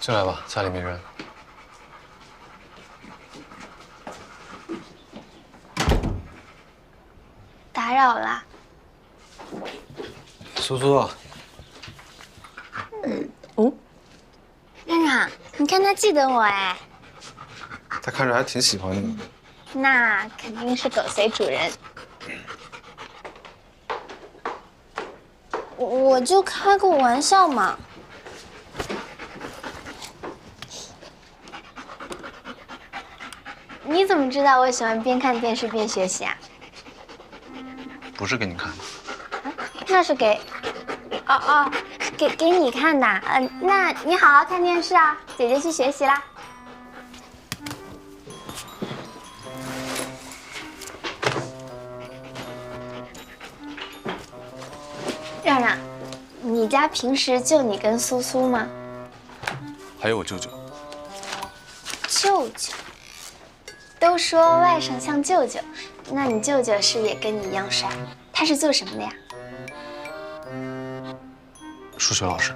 进来吧，家里没人。打扰了。苏苏。亮亮，你看他记得我哎，他看着还挺喜欢你的。那肯定是狗随主人。我就开个玩笑嘛。你怎么知道我喜欢边看电视边学习啊？不是给你看的。那是给，给你看的。那你好好看电视啊，姐姐去学习啦。让让，你家平时就你跟苏苏吗？还有我舅舅。舅舅。都说外甥像舅舅，那你舅舅是不是也跟你一样帅？他是做什么的呀？数学老师。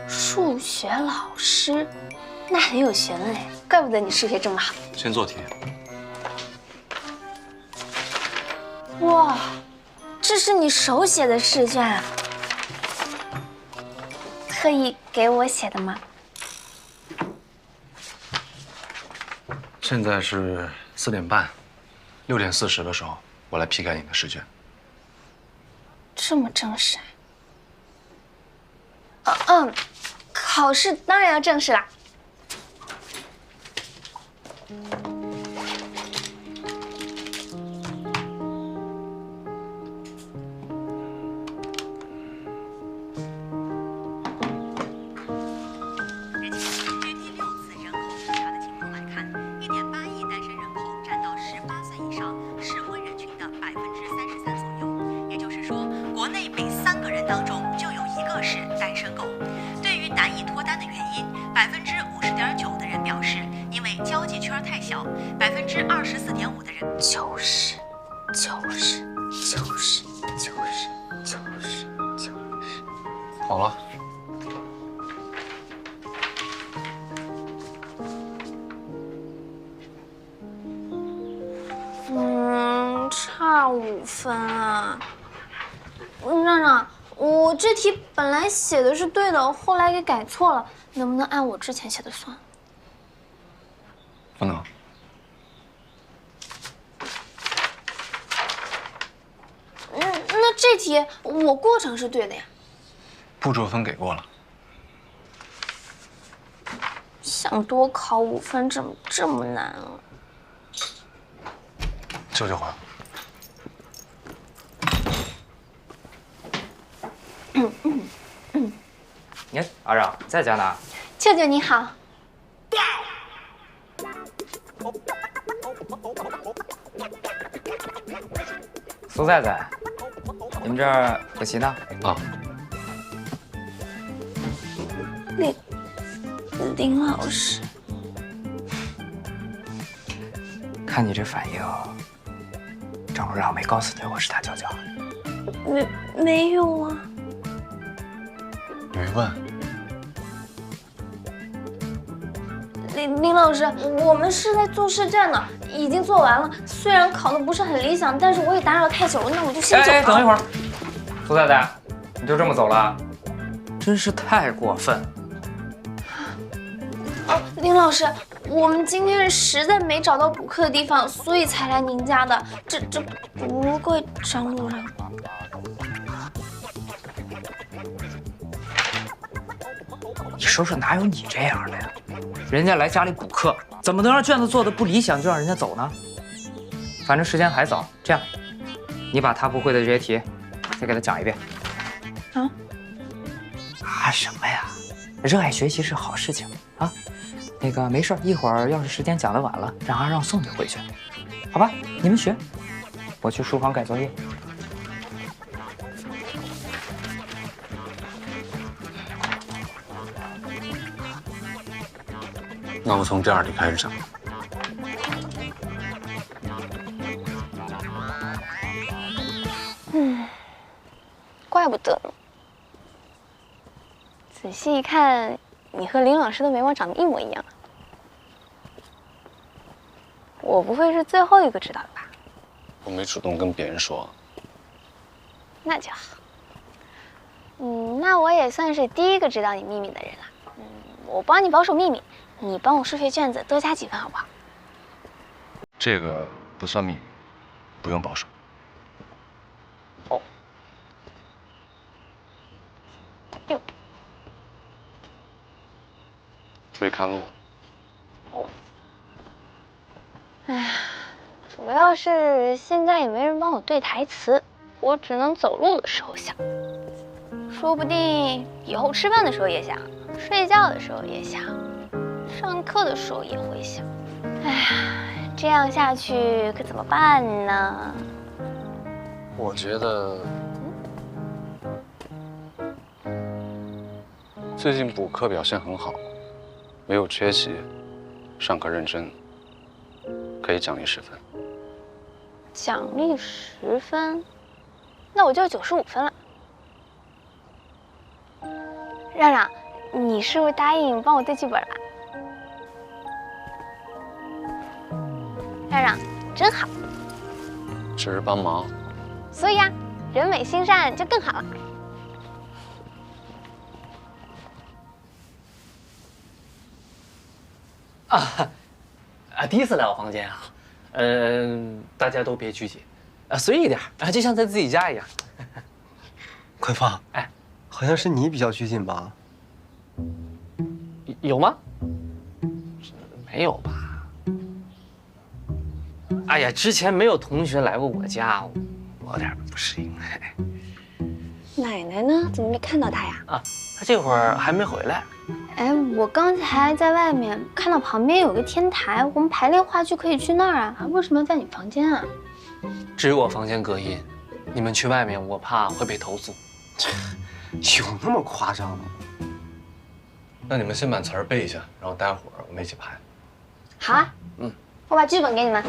数学老师，那很有学问哎，怪不得你数学这么好。先做题。哇，这是你手写的试卷啊？特意给我写的吗？现在是4点半，6点40的时候，我来批改你的试卷。这么正式啊？考试当然要正式啦。好了。差5分啊。让让，我这题本来写的是对的，后来给改错了，能不能按我之前写的算？不能。那这题我过程是对的呀。步骤分给过了。想多考5分，怎么这么难啊？舅舅回来。你看，阿让在家呢。舅舅你好。苏在在，你们这儿补习呢？啊。林老师，看你这反应，张如让没告诉你我是他舅舅？没有啊。你没问。林老师，我们是在做试卷呢，已经做完了。虽然考的不是很理想，但是我也打扰太久了，那我就先走了。等一会儿，苏太太，你就这么走了？真是太过分！林老师，我们今天实在没找到补课的地方，所以才来您家的。这不怪张路人。你说说，哪有你这样的呀？人家来家里补课，怎么能让卷子做的不理想就让人家走呢？反正时间还早，这样，你把他不会的这些题，再给他讲一遍。什么呀？热爱学习是好事情啊。那个没事，一会儿要是时间讲的晚了，让阿让送你回去，好吧？你们学，我去书房改作业。那我从第2题开始讲。怪不得呢。仔细一看，你和林老师的眉毛长得一模一样。我不会是最后一个知道的吧？我没主动跟别人说。那就好。那我也算是第一个知道你秘密的人了。我帮你保守秘密，你帮我数学卷子多加几分，好不好？这个不算秘密，不用保守。哦。哟。注意看路。哦。哎呀，主要是现在也没人帮我对台词，我只能走路的时候想。说不定以后吃饭的时候也想，睡觉的时候也想，上课的时候也会想。哎呀，这样下去可怎么办呢？我觉得最近补课表现很好，没有缺席，上课认真，可以奖励10分。奖励10分，那我就95分了。让让，你是不是答应帮我对剧本了？让让，真好。只是帮忙。所以啊，人美心善就更好了。第一次来我房间啊，大家都别拘谨，随意点啊，就像在自己家一样。快放，哎，好像是你比较拘谨吧？有吗？没有吧？哎呀，之前没有同学来过我家，我有点不适应。奶奶呢？怎么没看到她呀？啊，她这会儿还没回来。哎，我刚才在外面看到旁边有个天台，我们排练话剧可以去那儿啊。为什么要在你房间啊？只有我房间隔音，你们去外面，我怕会被投诉。有那么夸张吗？那你们先把词儿背一下，然后待会儿我们一起排。好啊，我把剧本给你们。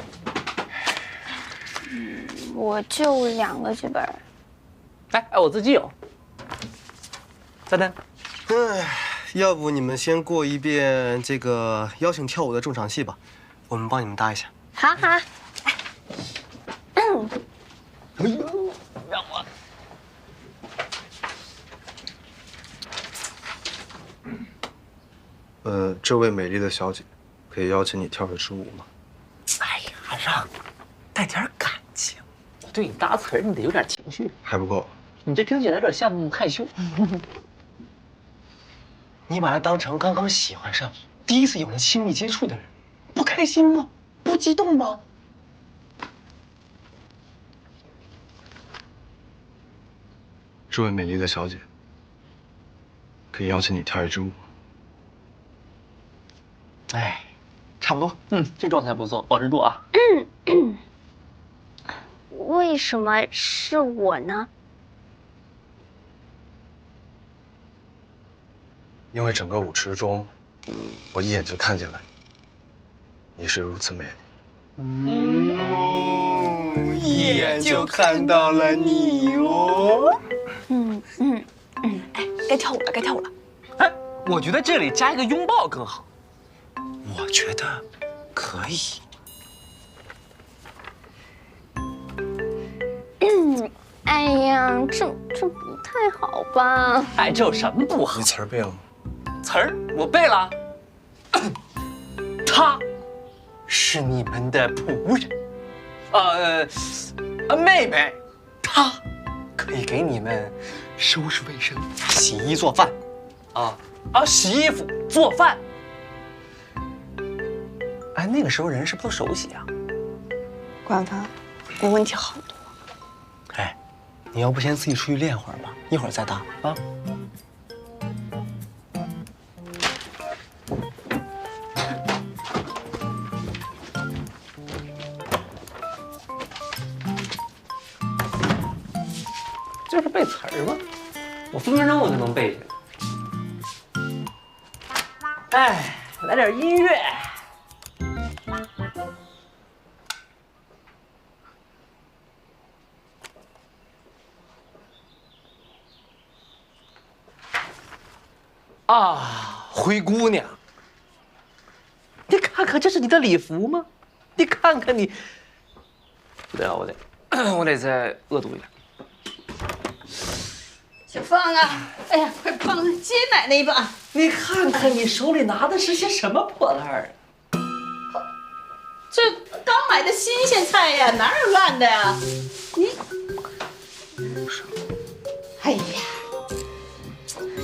我就2个剧本。哎，我自己有。再等。要不你们先过一遍这个邀请跳舞的重场戏吧，我们帮你们搭一下。好好。哎呦，让我。这位美丽的小姐，可以邀请你跳会支舞吗？哎呀，让，带点感情。我对你搭词儿，你得有点情绪。还不够。你这听起来有点像害羞。你把她当成刚刚喜欢上、第一次有了亲密接触的人，不开心吗？不激动吗？这位美丽的小姐，可以邀请你跳一支舞。哎，差不多。这状态不错，保持住啊。为什么是我呢？因为整个舞池中，我一眼就看见了你是如此美丽。一眼就看到了你哦。哎，该跳舞了，该跳舞了。哎，我觉得这里加一个拥抱更好。我觉得可以。哎呀，这不太好吧？哎，这有什么不好你？词儿背了吗？词儿我背了。他是你们的仆人，妹妹，她可以给你们收拾卫生、洗衣做饭，洗衣服做饭。哎，那个时候人是不是都手洗啊？管凡，我问题好多。哎，你要不先自己出去练会儿吧，一会儿再搭啊。就是背词儿嘛，我分分钟我就能背下来。哎，来点音乐。灰姑娘，你看看这是你的礼服吗？你看看你，不对啊，我得再恶毒一点。小芳啊，哎呀，快帮接奶奶一把！你看看你手里拿的是些什么破烂儿啊？这刚买的新鲜菜呀，哪有烂的呀？你，哎呀，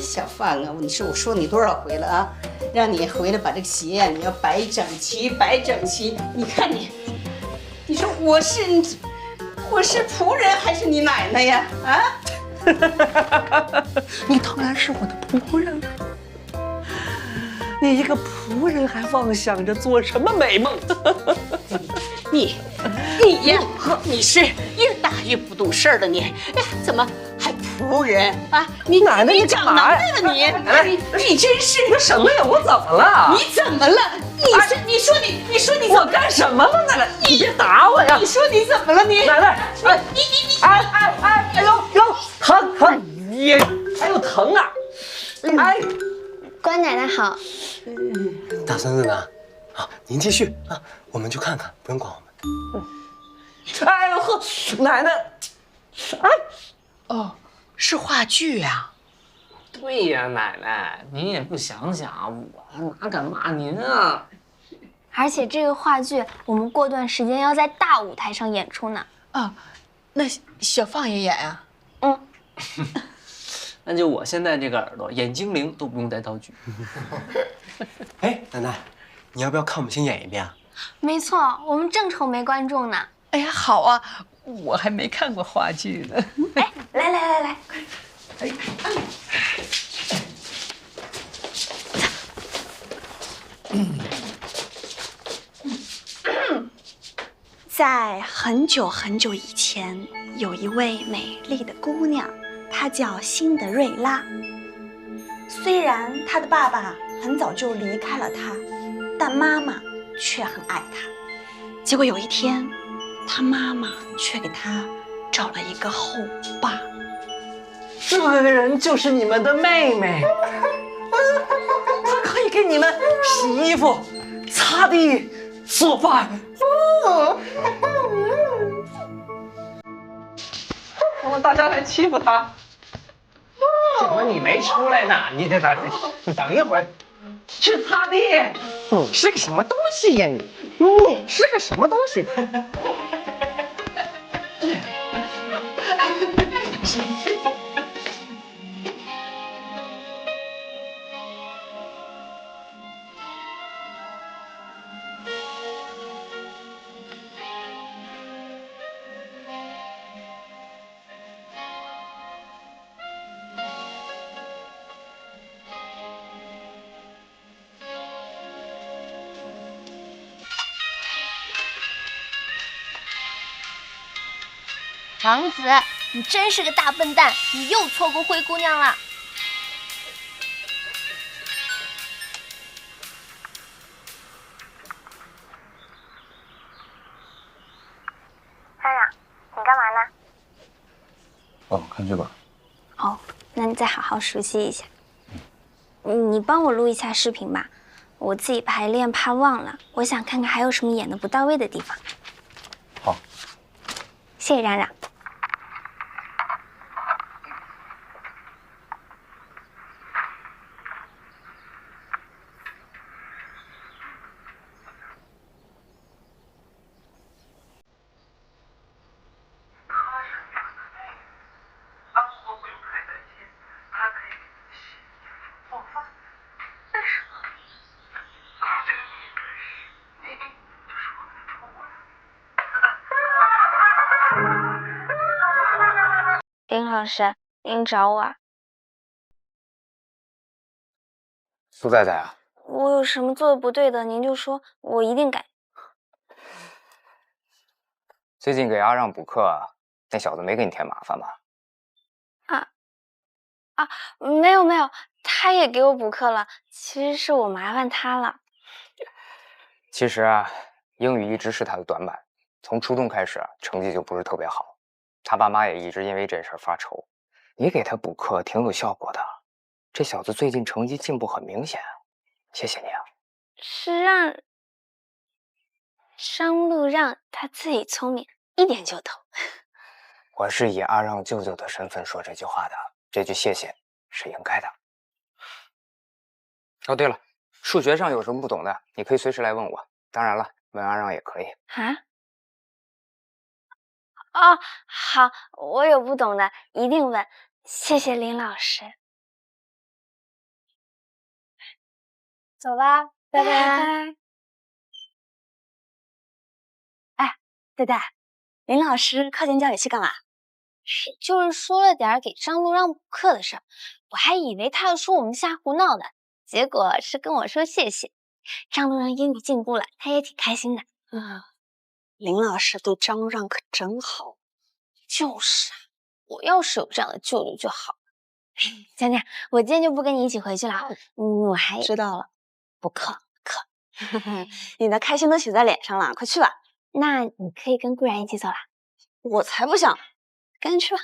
小芳啊，我说你多少回了啊？让你回来把这个鞋呀，你要摆整齐，摆整齐。你看你，你说我是仆人还是你奶奶呀？啊？你当然是我的仆人了。你一个仆人还妄想着做什么美梦？你呀，你是越大越不懂事儿了你！哎，怎么还仆人啊？你奶奶，你你干嘛长脑呀？袋了你真是！你什么呀？我怎么了？你怎么了？你说你怎么我干什么了，奶奶？你别打我呀！你说你怎么了你？奶奶，你，哎呦，疼，你，还有疼啊！哎，关奶奶好。大孙子呢？好，您继续啊，我们去看看，不用管我们。哎呦呵，奶奶，哎，哦，是话剧呀。对呀，奶奶，您也不想想，我哪敢骂您啊？而且这个话剧我们过段时间要在大舞台上演出呢。啊，那小放也演啊？嗯，那就我现在这个耳朵，演精灵都不用带道具。哎，奶奶，你要不要看我们先演一遍啊？没错，我们正愁没观众呢。哎呀，好啊，我还没看过话剧呢。哎，来，在很久很久以前，有一位美丽的姑娘，她叫辛德瑞拉。虽然她的爸爸很早就离开了她，但妈妈却很爱她。结果有一天，她妈妈却给她找了一个后爸。这个人就是你们的妹妹，她可以给你们洗衣服、擦地、做饭。大家来欺负她，怎么你没出来呢？你等一会儿，去擦地。是个什么东西呀你？是个什么东西？长子，你真是个大笨蛋，你又错过灰姑娘了。亮亮，你干嘛呢？哦，看剧本。哦，那你再好好熟悉一下。你帮我录一下视频吧，我自己排练怕忘了，我想看看还有什么演得不到位的地方。好，谢谢冉冉。林老师，您找我啊？苏仔仔啊，我有什么做的不对的，您就说，我一定改。最近给阿让补课，那小子没给你添麻烦吧？没有，他也给我补课了，其实是我麻烦他了。其实啊，英语一直是他的短板，从初中开始成绩就不是特别好，他爸妈也一直因为这事儿发愁。你给他补课挺有效果的，这小子最近成绩进步很明显。谢谢你啊。是让张路让他自己聪明，一点就懂。我是以阿让舅舅的身份说这句话的，这句谢谢是应该的。哦，对了，数学上有什么不懂的，你可以随时来问我。当然了，问阿让也可以。啊？哦，好，我有不懂的一定问。谢谢林老师。走吧，拜拜。哎，戴戴，林老师课间叫你去干嘛？就是说了点给张路让补课的事儿，我还以为他要说我们瞎胡闹呢，结果是跟我说谢谢。张路让英语进步了，他也挺开心的。林老师对张路让可真好。就是啊，我要是有这样的舅舅就好。讲讲，我今天就不跟你一起回去了，我还知道了，补课。你的开心都写在脸上了，快去吧。那你可以跟顾然一起走了。我才不想，赶紧去吧。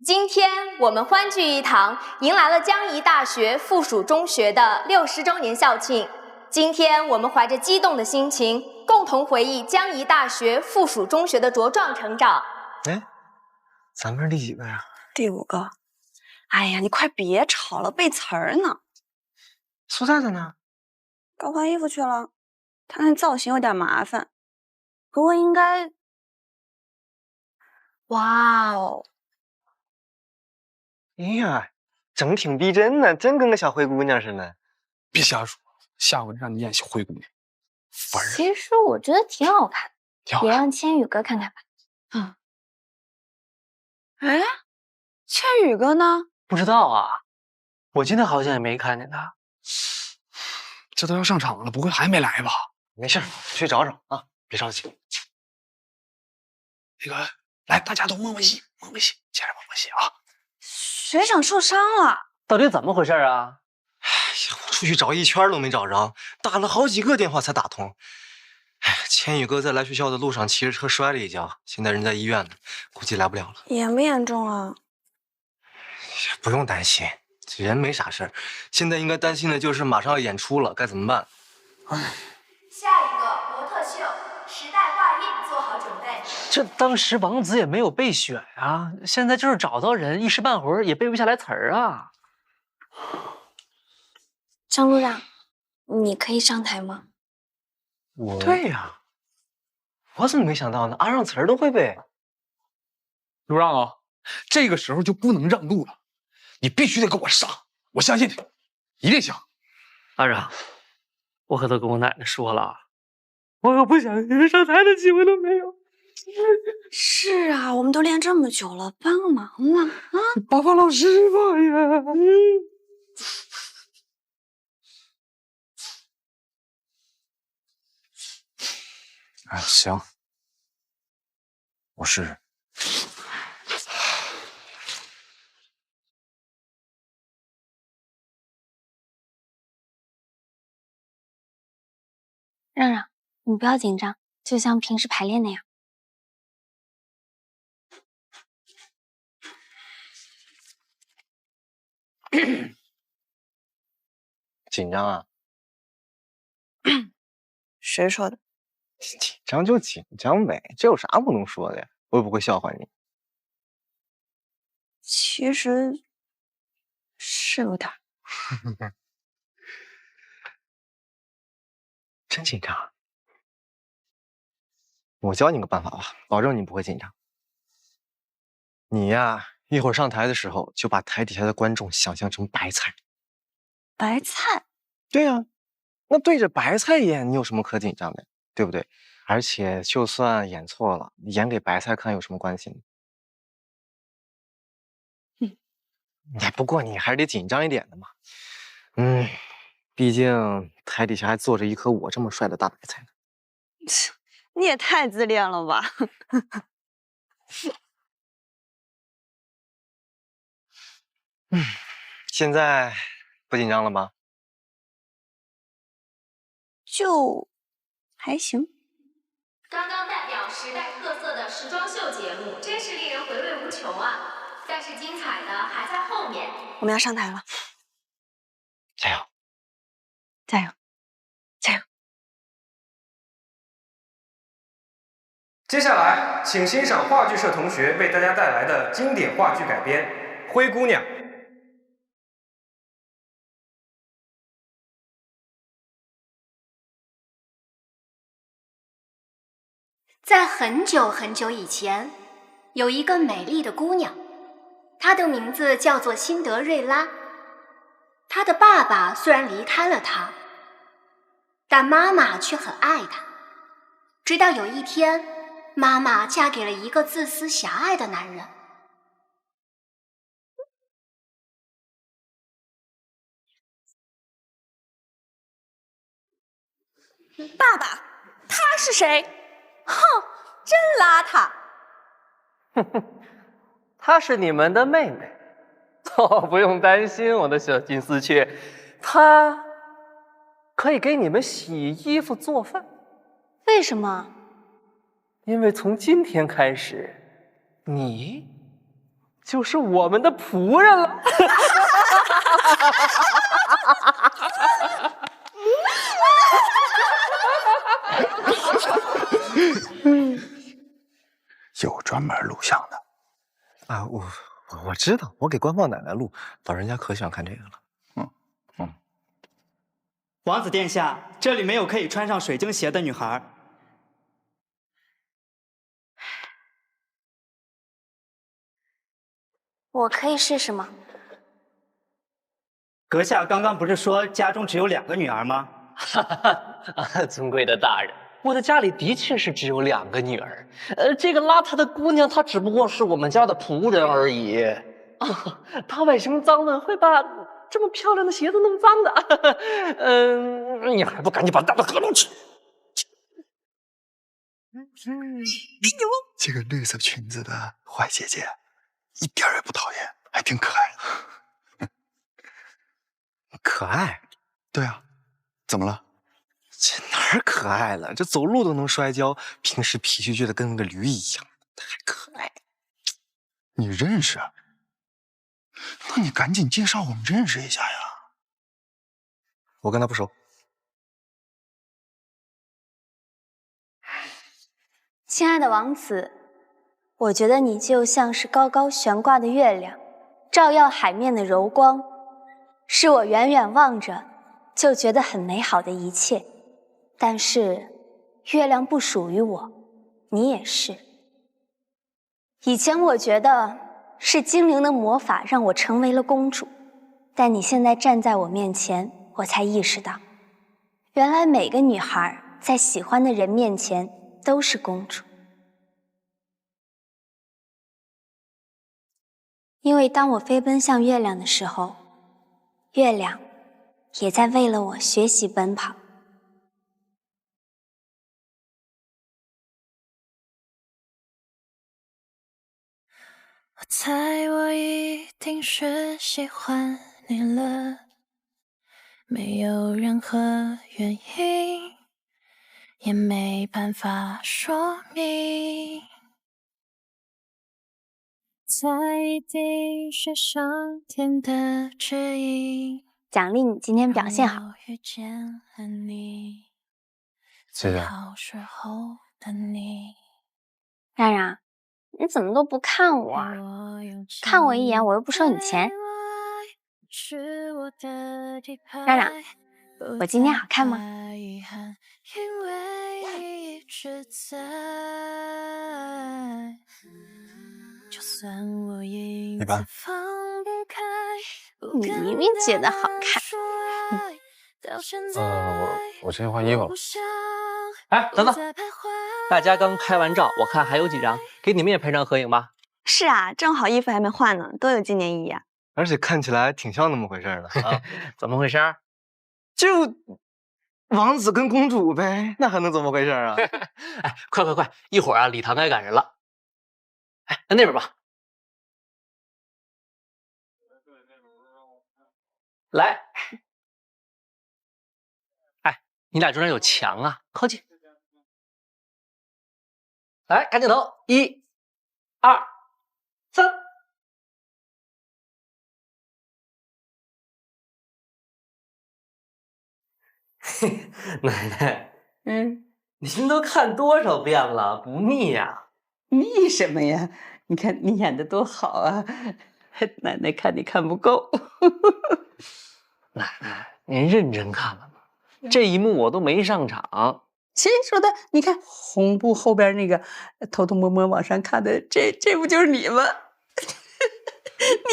今天我们欢聚一堂，迎来了江宜大学附属中学的60周年校庆。今天我们怀着激动的心情，共同回忆江宜大学附属中学的茁壮成长。哎，咱们是第几个呀？第5个。哎呀，你快别吵了，背词儿呢。苏太太呢？刚换衣服去了，她那造型有点麻烦，不过应该……哇哦！哎呀，整挺逼真呢，真跟个小灰姑娘似的。别瞎说，下回让你演灰姑娘，烦人。其实我觉得挺好看的，也让千羽哥看看吧。哎，千羽哥呢？不知道啊，我今天好像也没看见他。这都要上场了，不会还没来吧？没事，去找找啊，别着急。那个，来，大家都摸摸戏，摸摸戏，接着摸摸戏啊！学长受伤了，到底怎么回事啊？哎呀，我出去找一圈都没找着，打了好几个电话才打通。哎，千羽哥在来学校的路上骑着车摔了一跤，现在人在医院呢，估计来不了了。严不严重啊？不用担心，人没啥事儿。现在应该担心的就是马上要演出了，该怎么办？下一个模特秀，时代画印，做好准备。这当时王子也没有备选啊，现在就是找到人，一时半会儿也背不下来词儿啊。张路让，你可以上台吗？对呀，我怎么没想到呢？阿让词儿都会背。路让啊，这个时候就不能让路了，你必须得给我上，我相信你，一定行。阿让，我可都跟我奶奶说了，我可不想连上台的机会都没有。是啊，我们都练这么久了，帮个忙嘛！啊，帮帮老师吧呀！哎，行，我试试。让让，你不要紧张，就像平时排练那样。紧张啊？谁说的？紧张就紧张呗，这有啥不能说的呀？我又不会笑话你。其实是有点。真紧张？我教你个办法吧，保证你不会紧张。你呀，一会儿上台的时候，就把台底下的观众想象成白菜。白菜？对呀，那对着白菜演，你有什么可紧张的，对不对？而且就算演错了，演给白菜看有什么关系呢？哎，不过你还是得紧张一点的嘛。毕竟台底下还坐着一颗我这么帅的大白菜呢。你也太自恋了吧！现在不紧张了吗？就还行。刚刚代表时代特色的时装秀节目，真是令人回味无穷啊！但是精彩的还在后面。我们要上台了，加油！加油，加油！接下来，请欣赏话剧社同学为大家带来的经典话剧改编《灰姑娘》。在很久很久以前，有一个美丽的姑娘，她的名字叫做辛德瑞拉。她的爸爸虽然离开了她，但妈妈却很爱她。直到有一天，妈妈嫁给了一个自私狭隘的男人。爸爸，他是谁？哼，真邋遢。她是你们的妹妹。哦，不用担心，我的小金丝雀，她可以给你们洗衣服、做饭。为什么？因为从今天开始，你就是我们的仆人了。有专门录像的啊，我知道，我给官方奶奶录，老人家可喜欢看这个了。王子殿下，这里没有可以穿上水晶鞋的女孩。我可以试试吗？阁下刚刚不是说家中只有2个女儿吗？尊贵的大人，我的家里的确是只有2个女儿。这个邋遢的姑娘，她只不过是我们家的仆人而已。她外形脏了，会把这么漂亮的鞋子弄脏的。你还不赶紧把大的合拢去！这个绿色裙子的坏姐姐，一点也不讨厌，还挺可爱的。可爱？对啊，怎么了？这哪儿可爱了？这走路都能摔跤，平时脾气倔得跟个驴一样，还可爱？你认识？那你赶紧介绍我们认识一下呀！我跟他不熟。亲爱的王子，我觉得你就像是高高悬挂的月亮，照耀海面的柔光，是我远远望着就觉得很美好的一切。但是，月亮不属于我，你也是。以前我觉得是精灵的魔法让我成为了公主，但你现在站在我面前，我才意识到，原来每个女孩在喜欢的人面前都是公主。因为当我飞奔向月亮的时候，月亮也在为了我学习奔跑。我猜我一定是喜欢你了，没有任何原因，也没办法说明。猜一定是上天的指引。奖励你今天表现好。遇见了你，谢谢。好时候的你。冉冉，你怎么都不看我啊？看我一眼，我又不收你钱。冉冉，我今天好看吗？一般。你明明觉得好看。我先换衣服了。哎，等等，大家刚拍完照，我看还有几张，给你们也拍张合影吧。是啊，正好衣服还没换呢，多有纪念意义啊！而且看起来挺像那么回事的啊。怎么回事？就王子跟公主呗，那还能怎么回事啊？哎，快，一会儿啊，礼堂该赶人了。哎，那边吧。来，哎，你俩中间有墙啊，靠近。来，赶紧投，1、2、3。奶奶，您都看多少遍了，不腻呀？腻什么呀？你看你演的多好啊！奶奶看你看不够。奶奶，您认真看了吗？这一幕我都没上场。谁说的？你看红布后边那个偷偷摸摸往上看的，这不就是你吗？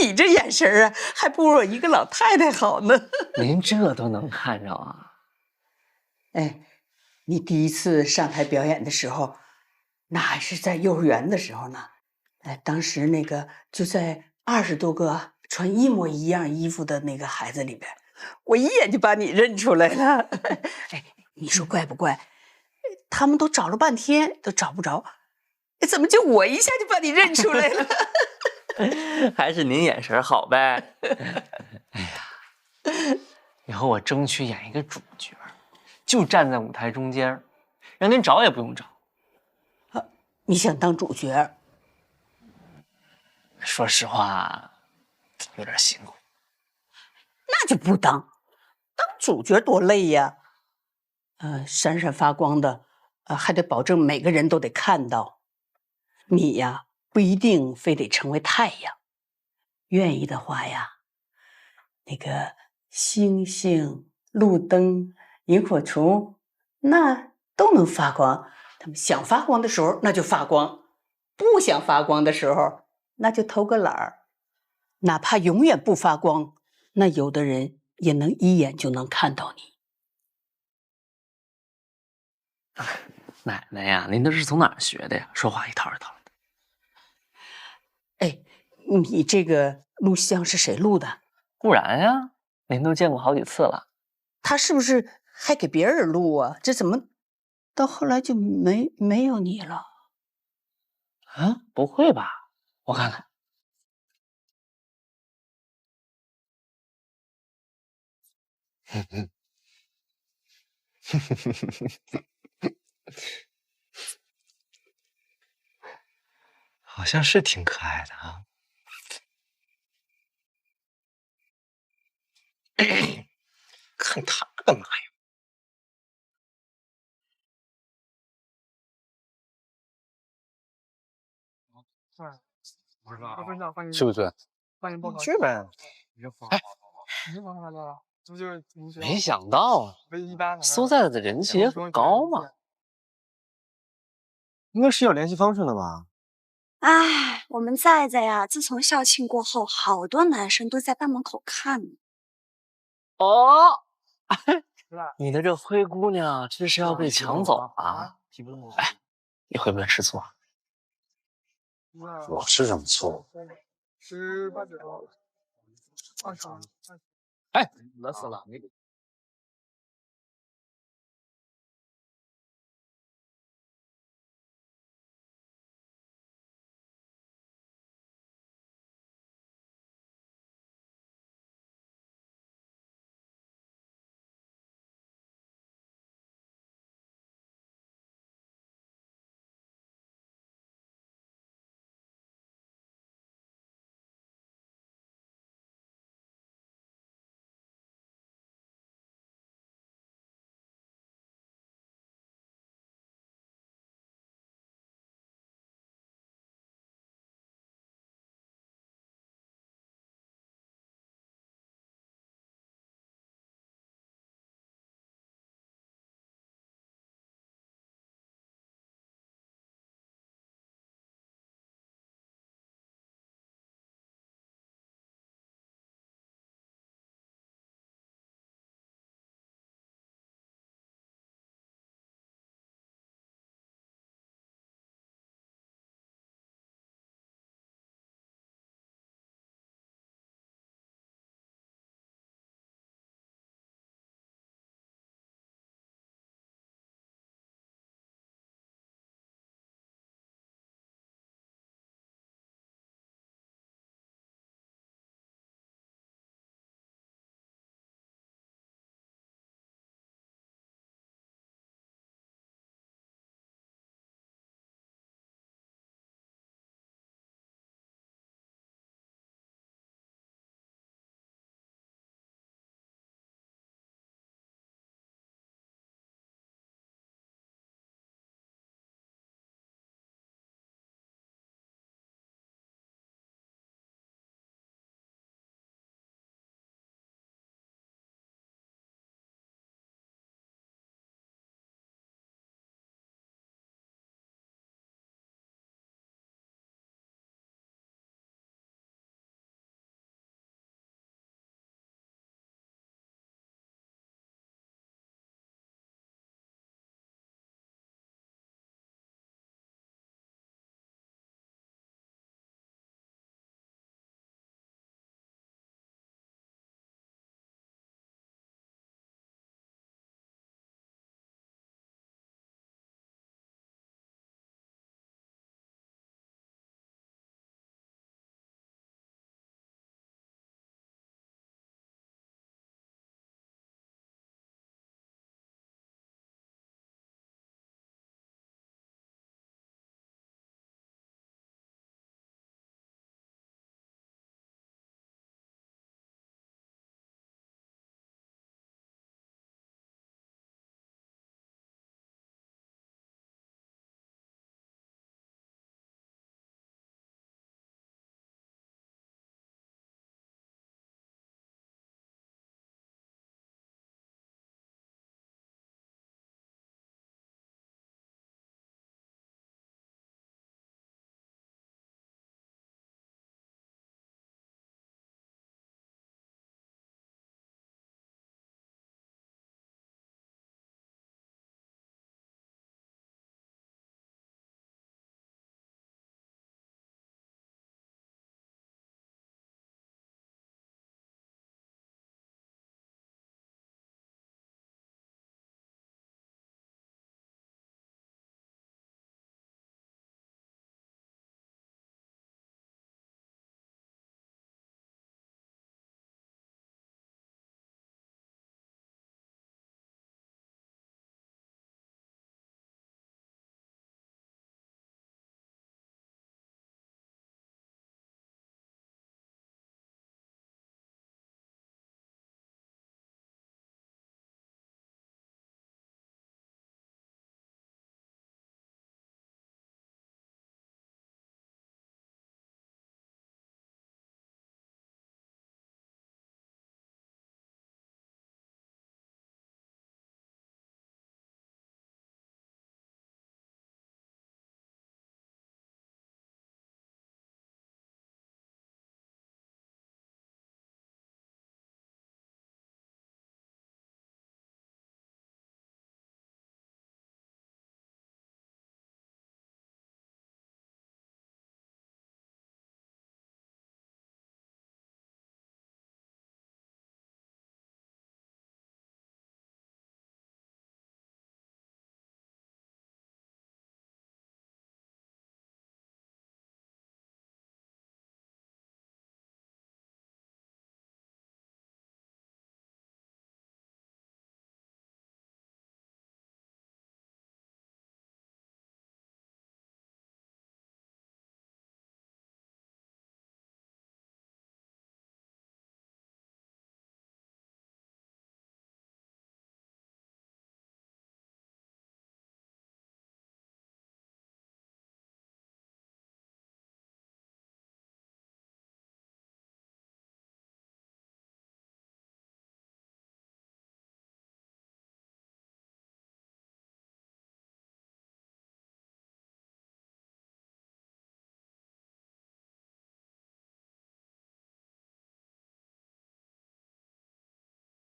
你这眼神啊，还不如我一个老太太好呢。您这都能看着啊？哎，你第一次上台表演的时候，那还是在幼儿园的时候呢。当时那个就在20多个穿一模一样衣服的那个孩子里边，我一眼就把你认出来了。哎，你说怪不怪？他们都找了半天都找不着，怎么就我一下就把你认出来了？还是您眼神好呗。哎呀，以后我争取演一个主角，就站在舞台中间，让您找也不用找。你想当主角？说实话，有点辛苦。那就不当主角多累呀！闪闪发光的，还得保证每个人都得看到。你呀，不一定非得成为太阳，愿意的话呀，那个星星、路灯、萤火虫，那都能发光。他们想发光的时候，那就发光；不想发光的时候，那就偷个懒儿。哪怕永远不发光，那有的人也能一眼就能看到你。奶奶呀，您这是从哪儿学的呀？说话一套一套的。哎，你这个录像是谁录的？不然呀，您都见过好几次了。他是不是还给别人录啊？这怎么到后来就没有你了？啊，不会吧？我看看。好像是挺可爱的啊。看他干嘛呀？去不去？去呗。哎，没想到啊，苏在的人气也很高嘛。应该是有联系方式的吧？哎，我们在呀，自从校庆过后，好多男生都在班门口看呢。哦，你的这灰姑娘这是要被抢走了？哎，你会不会吃醋啊？我吃什么醋？哎，饿死了！